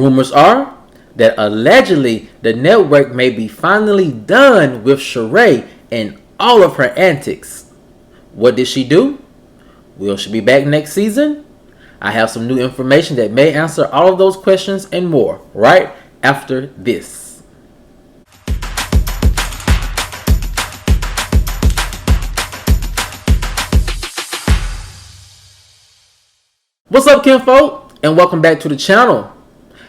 Rumors are that allegedly the network may be finally done with Sheree and all of her antics. What did she do? Will she be back next season? I have some new information that may answer all of those questions and more right after this. What's up, kinfolk, and welcome back to the channel.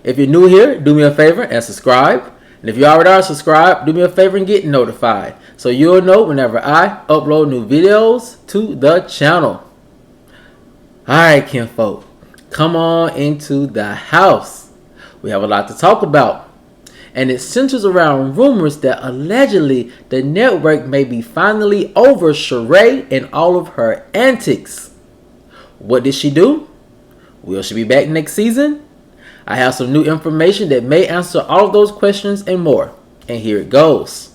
If you're new here, do me a favor and subscribe. And if you already are subscribed, do me a favor and get notified so you'll know whenever I upload new videos to the channel. Alright, kinfolk, come on into the house. We have a lot to talk about. And it centers around rumors that allegedly the network may be finally over Sheree and all of her antics. What did she do? Will she be back next season? I have some new information that may answer all of those questions and more. And here it goes.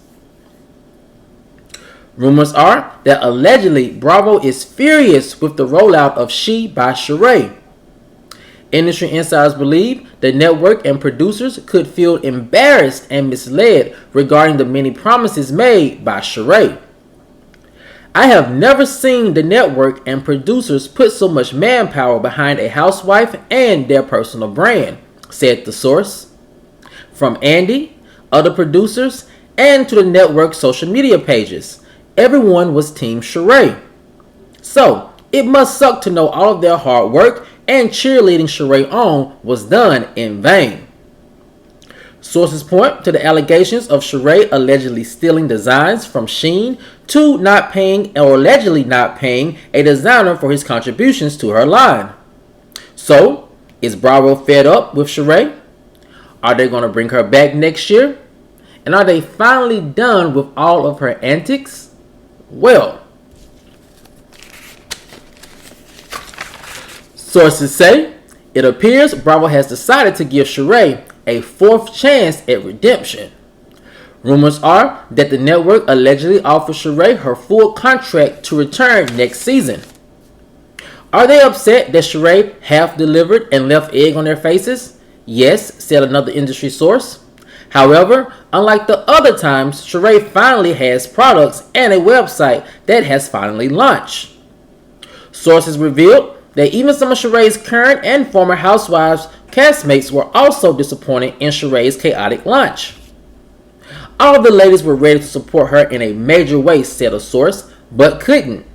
Rumors are that allegedly Bravo is furious with the rollout of She by Sheree. Industry insiders believe the network and producers could feel embarrassed and misled regarding the many promises made by Sheree. I have never seen the network and producers put so much manpower behind a housewife and their personal brand, said the source. From Andy, other producers, and to the network's social media pages, everyone was Team Sheree. So, it must suck to know all of their hard work and cheerleading Sheree on was done in vain. Sources point to the allegations of Sheree allegedly stealing designs from Shein to not paying or allegedly not paying a designer for his contributions to her line. So, is Bravo fed up with Sheree? Are they going to bring her back next year? And are they finally done with all of her antics? Well, sources say it appears Bravo has decided to give Sheree a fourth chance at redemption. Rumors are that the network allegedly offered Sheree her full contract to return next season. Are they upset that Sheree half delivered and left egg on their faces? Yes, said another industry source. However, unlike the other times, Sheree finally has products and a website that has finally launched. Sources revealed that even some of Sheree's current and former housewives castmates were also disappointed in Sheree's chaotic launch. All of the ladies were ready to support her in a major way, said a source, but couldn't.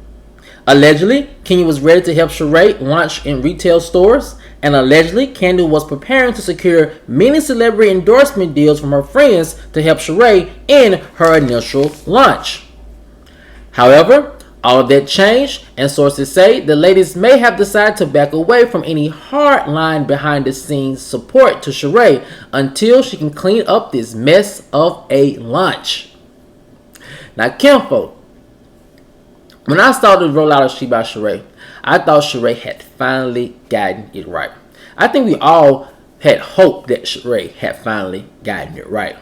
Allegedly, Kenya was ready to help Sheree launch in retail stores, and allegedly, Candy was preparing to secure many celebrity endorsement deals from her friends to help Sheree in her initial launch. However, all of that changed, and sources say the ladies may have decided to back away from any hardline behind-the-scenes support to Sheree until she can clean up this mess of a launch. Now, kinfolk, when I started to roll out of She by Sheree, I thought Sheree had finally gotten it right. I think we all had hoped that Sheree had finally gotten it right.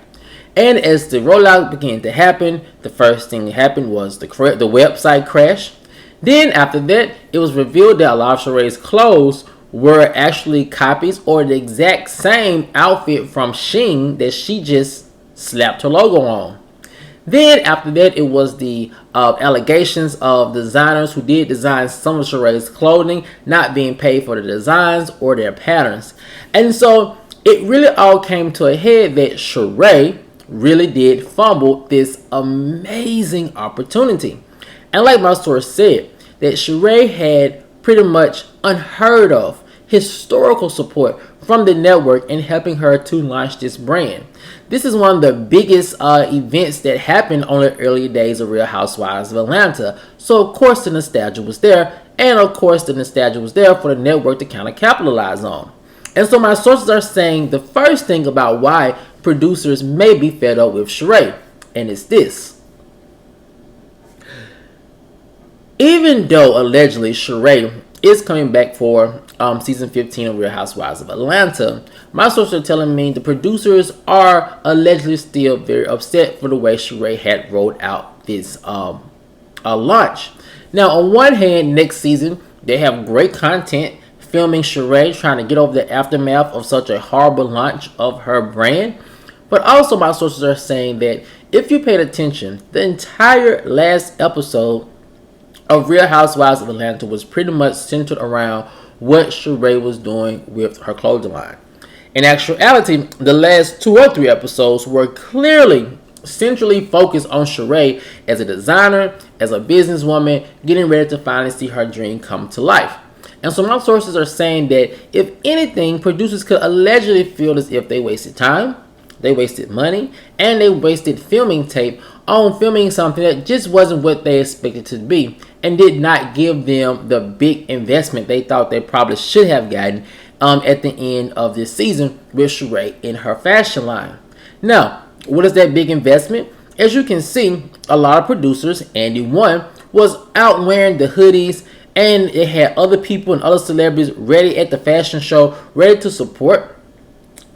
And as the rollout began to happen, the first thing that happened was the website crash. Then after that, it was revealed that a lot of Sheree's clothes were actually copies or the exact same outfit from Shein that she just slapped her logo on. Then after that, it was the allegations of designers who did design some of Sheree's clothing not being paid for the designs or their patterns. And so it really all came to a head that Sheree really did fumble this amazing opportunity. And like my source said, that Sheree had pretty much unheard of historical support from the network in helping her to launch this brand. This is one of the biggest events that happened on the early days of Real Housewives of Atlanta. So of course the nostalgia was there, and of course the nostalgia was there for the network to kind of capitalize on. And so my sources are saying the first thing about why producers may be fed up with Sheree, and it's this. Even though allegedly Sheree is coming back for season 15 of Real Housewives of Atlanta, my sources are telling me the producers are allegedly still very upset for the way Sheree had rolled out this launch. Now, on one hand, next season they have great content filming Sheree trying to get over the aftermath of such a horrible launch of her brand. But also my sources are saying that if you paid attention, the entire last episode of Real Housewives of Atlanta was pretty much centered around what Sheree was doing with her clothing line. In actuality, the last 2 or 3 episodes were clearly centrally focused on Sheree as a designer, as a businesswoman, getting ready to finally see her dream come to life. And so my sources are saying that if anything, producers could allegedly feel as if they wasted time, they wasted money, and they wasted filming tape on filming something that just wasn't what they expected to be and did not give them the big investment they thought they probably should have gotten at the end of this season with Sheree in her fashion line. Now, what is that big investment? As you can see, a lot of producers, Andy one, was out wearing the hoodies, and it had other people and other celebrities ready at the fashion show, ready to support.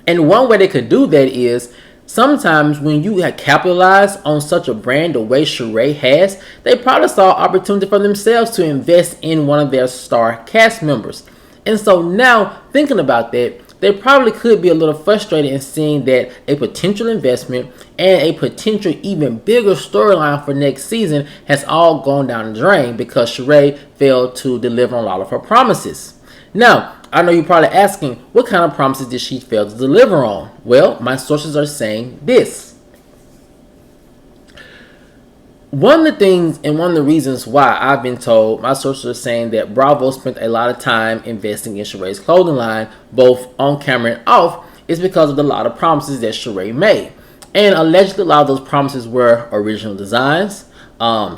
And one way they could do that is sometimes when you have capitalized on such a brand the way Sheree has, they probably saw opportunity for themselves to invest in one of their star cast members. And so now, thinking about that, they probably could be a little frustrated in seeing that a potential investment and a potential even bigger storyline for next season has all gone down the drain because Sheree failed to deliver on a lot of her promises. Now, I know you're probably asking, what kind of promises did she fail to deliver on? Well, my sources are saying this. One of the things and one of the reasons why I've been told, my sources are saying that Bravo spent a lot of time investing in Sheree's clothing line, both on camera and off, is because of a lot of promises that Sheree made. And allegedly a lot of those promises were original designs,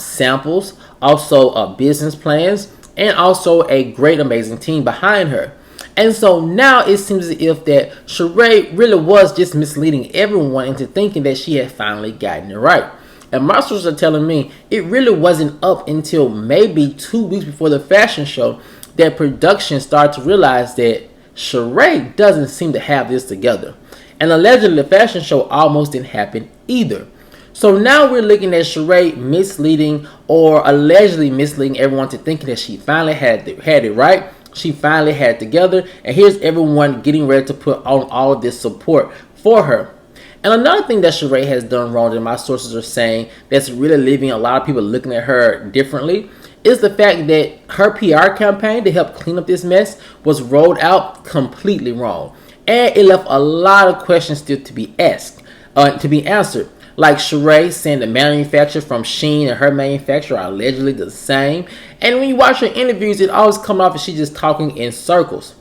samples, also business plans, and also a great, amazing team behind her. And so now it seems as if that Sheree really was just misleading everyone into thinking that she had finally gotten it right. And my sources are telling me it really wasn't up until maybe 2 weeks before the fashion show that production started to realize that Sheree doesn't seem to have this together. And allegedly the fashion show almost didn't happen either. So now we're looking at Sheree misleading or allegedly misleading everyone to thinking that she finally had it right. She finally had it together. And here's everyone getting ready to put on all of this support for her. And another thing that Sheree has done wrong that my sources are saying that's really leaving a lot of people looking at her differently is the fact that her PR campaign to help clean up this mess was rolled out completely wrong. And it left a lot of questions still to be asked, to be answered. Like Sheree saying the manufacturer from Shein and her manufacturer are allegedly the same. And when you watch her interviews, it always comes off as she's just talking in circles.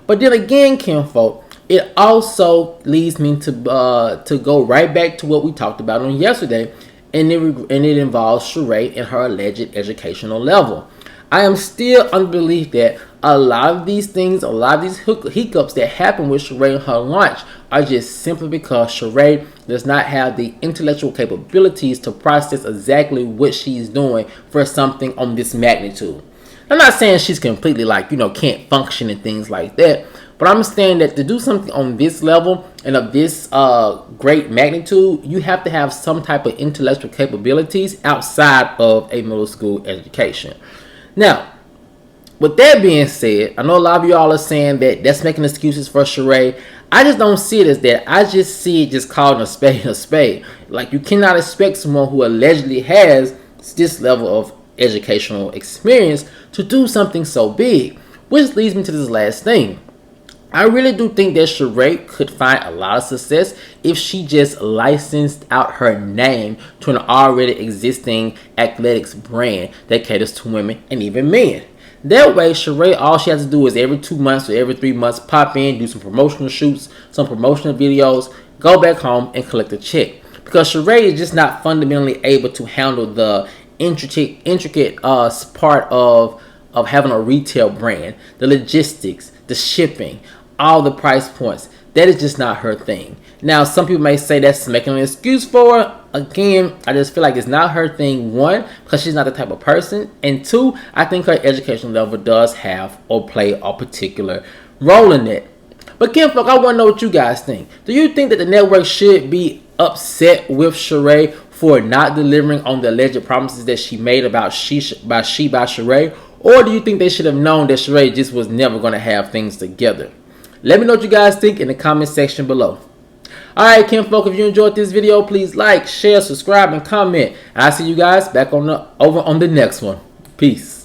But then again, kinfolk, it also leads me to go right back to what we talked about on yesterday, and it involves Sheree and her alleged educational level. I am still under belief that a lot of these things, a lot of these hiccups that happen with Sheree and her launch are just simply because Sheree does not have the intellectual capabilities to process exactly what she's doing for something on this magnitude. I'm not saying she's completely can't function and things like that. But I'm saying that to do something on this level and of this great magnitude, you have to have some type of intellectual capabilities outside of a middle school education. Now, with that being said, I know a lot of y'all are saying that that's making excuses for Sheree. I just don't see it as that. I just see it just calling a spade a spade. Like, you cannot expect someone who allegedly has this level of educational experience to do something so big. Which leads me to this last thing. I really do think that Sheree could find a lot of success if she just licensed out her name to an already existing athletics brand that caters to women and even men. That way, Sheree, all she has to do is every 2 months or every 3 months pop in, do some promotional shoots, some promotional videos, go back home and collect a check. Because Sheree is just not fundamentally able to handle the intricate part of having a retail brand, the logistics, the shipping, all the price points. That is just not her thing. Now, some people may say that's making an excuse for her. Again, I just feel like it's not her thing. One, because she's not the type of person. And two, I think her education level does have or play a particular role in it. But kinfolk, I want to know what you guys think. Do you think that the network should be upset with Sheree for not delivering on the alleged promises that she made about She by Sheree? Or do you think they should have known that Sheree just was never going to have things together? Let me know what you guys think in the comment section below. Alright, kinfolk, if you enjoyed this video, please like, share, subscribe, and comment. I'll see you guys back over on the next one. Peace.